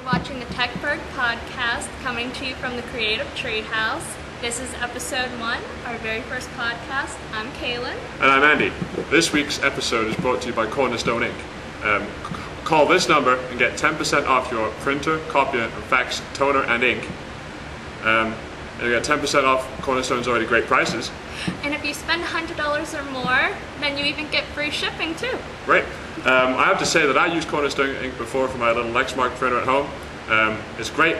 watching the TechBurgh podcast coming to you from the Creative Treehouse. This is episode 1, our very first podcast. I'm Kaylin. And I'm Andy. This week's episode is brought to you by Cornerstone Ink. Call this number and get 10% off your printer, copier, and fax, toner, and ink. And you get 10% off Cornerstone's already great prices. And if you spend $100 or more, then you even get free shipping too. Right. I have to say that I used Cornerstone ink before for my little Lexmark printer at home. It's great,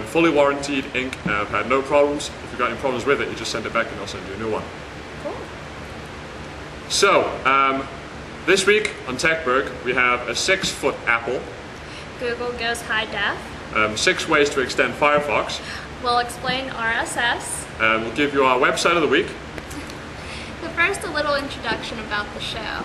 fully warranted ink. I've had no problems. If you've got any problems with it, you just send it back and I'll send you a new one. Cool. So, this week on TechBurgh, we have a 6-foot Apple. Google goes high def. 6 ways to extend Firefox. We'll explain RSS. We'll give you our website of the week. But first, a little introduction about the show.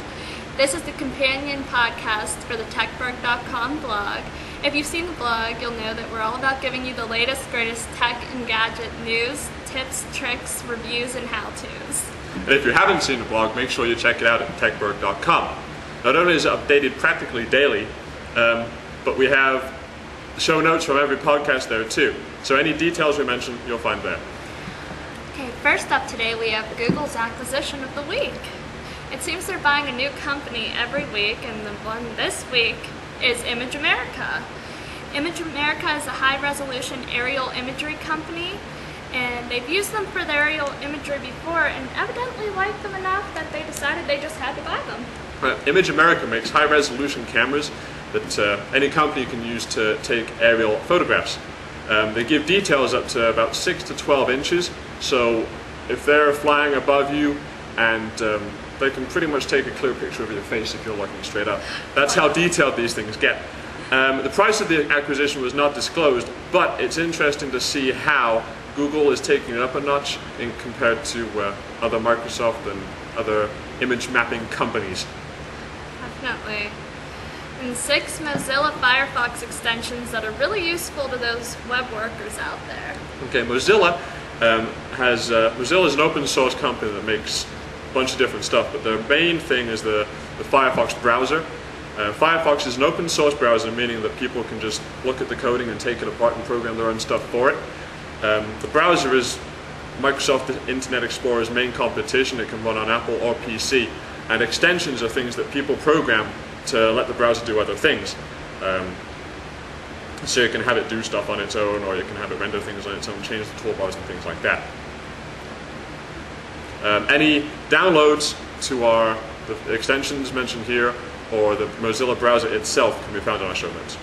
This is the companion podcast for the TechBurgh.com blog. If you've seen the blog, you'll know that we're all about giving you the latest, greatest tech and gadget news, tips, tricks, reviews, and how-tos. And if you haven't seen the blog, make sure you check it out at TechBurgh.com. Not only is it updated practically daily, but we have show notes from every podcast there too. So any details we mention, you'll find there. Okay, first up today we have Google's acquisition of the week. It seems they're buying a new company every week, and the one this week is Image America. Image America is a high-resolution aerial imagery company, and they've used them for their aerial imagery before and evidently liked them enough that they decided they just had to buy them. Image America makes high-resolution cameras that any company can use to take aerial photographs. They give details up to about 6 to 12 inches, so if they're flying above you and they can pretty much take a clear picture of your face if you're looking straight up. That's how detailed these things get. The price of the acquisition was not disclosed, but it's interesting to see how Google is taking it up a notch in compared to other Microsoft and other image mapping companies. Definitely. And 6 Mozilla Firefox extensions that are really useful to those web workers out there. Okay, Mozilla Mozilla is an open source company that makes a bunch of different stuff, but their main thing is the Firefox browser. Firefox is an open source browser, meaning that people can just look at the coding and take it apart and program their own stuff for it. The browser is Microsoft Internet Explorer's main competition. It can run on Apple or PC, and extensions are things that people program to let the browser do other things. So you can have it do stuff on its own, or you can have it render things on its own, change the toolbars and things like that. Any downloads to the extensions mentioned here, or the Mozilla browser itself, can be found on our show notes.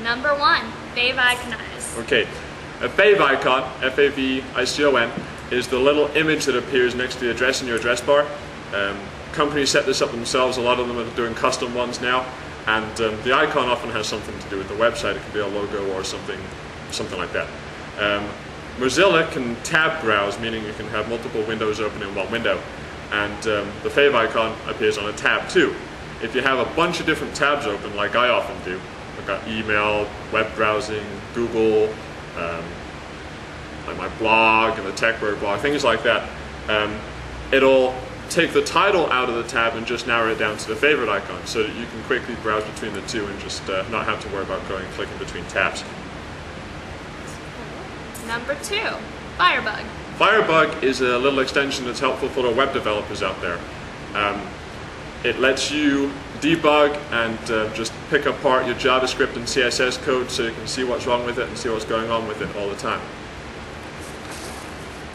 Number 1, Faviconize. Okay, a favicon, F-A-V-I-C-O-N, is the little image that appears next to the address in your address bar. Companies set this up themselves. A lot of them are doing custom ones now, and the icon often has something to do with the website. It could be a logo or something like that. Mozilla can tab browse, meaning you can have multiple windows open in one window, and the favicon appears on a tab too. If you have a bunch of different tabs open, like I often do, I've got email, web browsing, Google, like my blog and the TechBurgh blog, things like that, it'll take the title out of the tab and just narrow it down to the favorite icon, so that you can quickly browse between the two and just not have to worry about going and clicking between tabs. Number 2, Firebug. Firebug is a little extension that's helpful for the web developers out there. It lets you debug and just pick apart your JavaScript and CSS code so you can see what's wrong with it and see what's going on with it all the time.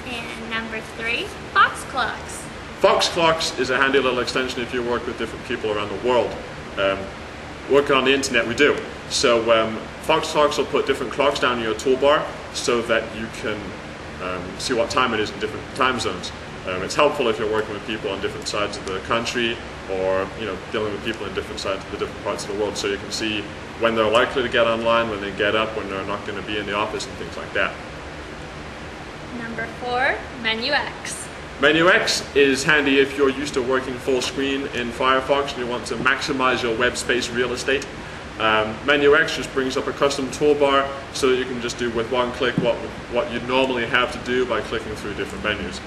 And number 3, Foxclocks. Foxclocks is a handy little extension if you work with different people around the world. Working on the internet, we do. So Foxclocks will put different clocks down in your toolbar so that you can see what time it is in different time zones. It's helpful if you're working with people on different sides of the country, or dealing with people in different parts of the world, so you can see when they're likely to get online, when they get up, when they're not going to be in the office, and things like that. Number 4, Menu X. Menu X is handy if you're used to working full screen in Firefox and you want to maximize your web space real estate. Menu X just brings up a custom toolbar so that you can just do with one click what you'd normally have to do by clicking through different menus.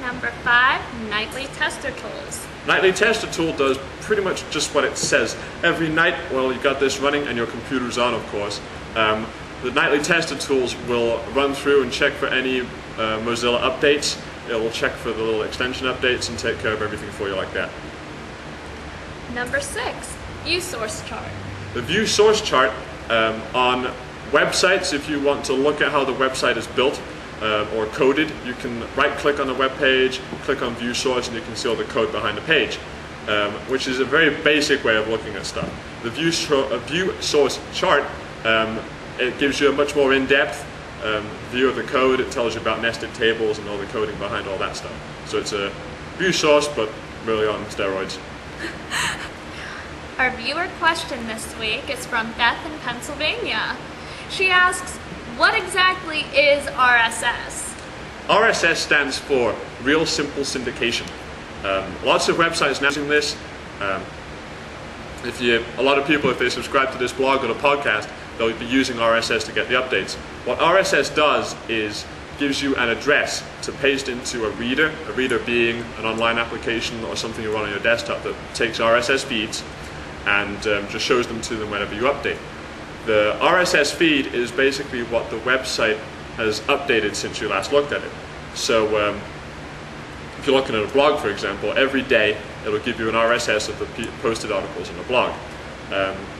And Number 5, nightly tester tools. Nightly tester tool does pretty much just what it says. Every night, well, you've got this running and your computer's on, of course. The nightly tester tools will run through and check for any Mozilla updates. It will check for the little extension updates and take care of everything for you like that. Number 6, view source chart. The view source chart on websites, if you want to look at how the website is built or coded, you can right-click on the web page, click on view source, and you can see all the code behind the page, which is a very basic way of looking at stuff. The view source chart, it gives you a much more in-depth view of the code. It tells you about nested tables and all the coding behind all that stuff. So it's a view source, but really on steroids. Our viewer question this week is from Beth in Pennsylvania. She asks, what exactly is RSS? RSS stands for Real Simple Syndication. Lots of websites now using this. A lot of people, if they subscribe to this blog or the podcast, they'll be using RSS to get the updates. What RSS does is gives you an address to paste into a reader being an online application or something you run on your desktop that takes RSS feeds and just shows them to them whenever you update. The RSS feed is basically what the website has updated since you last looked at it. So if you're looking at a blog, for example, every day it'll give you an RSS of the posted articles in the blog.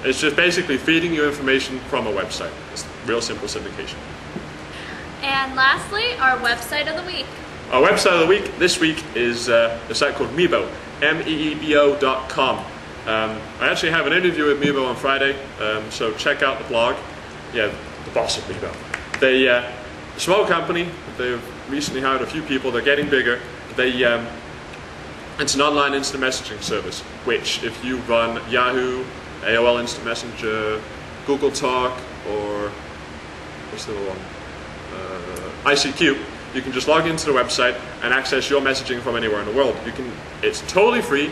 It's just basically feeding you information from a website. It's real simple syndication. And lastly, our website of the week. Our website of the week this week is a site called Meebo, meebo.com. I actually have an interview with Meebo on Friday, so check out the blog. Yeah, the boss of Meebo. They're a small company. They've recently hired a few people. They're getting bigger. It's an online instant messaging service, which if you run Yahoo, AOL Instant Messenger, Google Talk, or what's the other one? ICQ, you can just log into the website and access your messaging from anywhere in the world. It's totally free.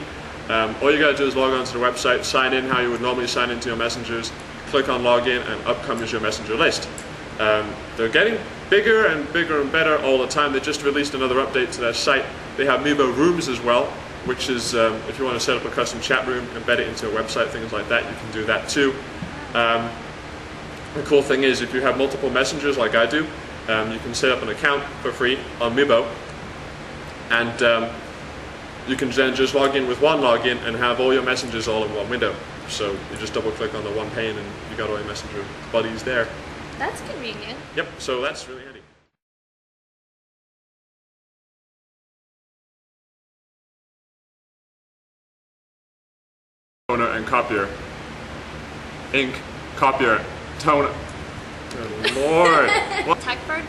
All you gotta do is log on to the website, sign in how you would normally sign into your messengers, click on login, and up comes your messenger list. They're getting bigger and bigger and better all the time. They just released another update to their site. They have Meebo Rooms as well, which is if you want to set up a custom chat room, embed it into a website, things like that, you can do that too. The cool thing is if you have multiple messengers like I do, you can set up an account for free on Meebo, and you can then just log in with one login and have all your messages all in one window. So you just double click on the one pane and you got all your messenger buddies there. That's convenient. Yep, so that's really handy. Toner and copier. Ink, copier, toner. Good Lord. TechBurgh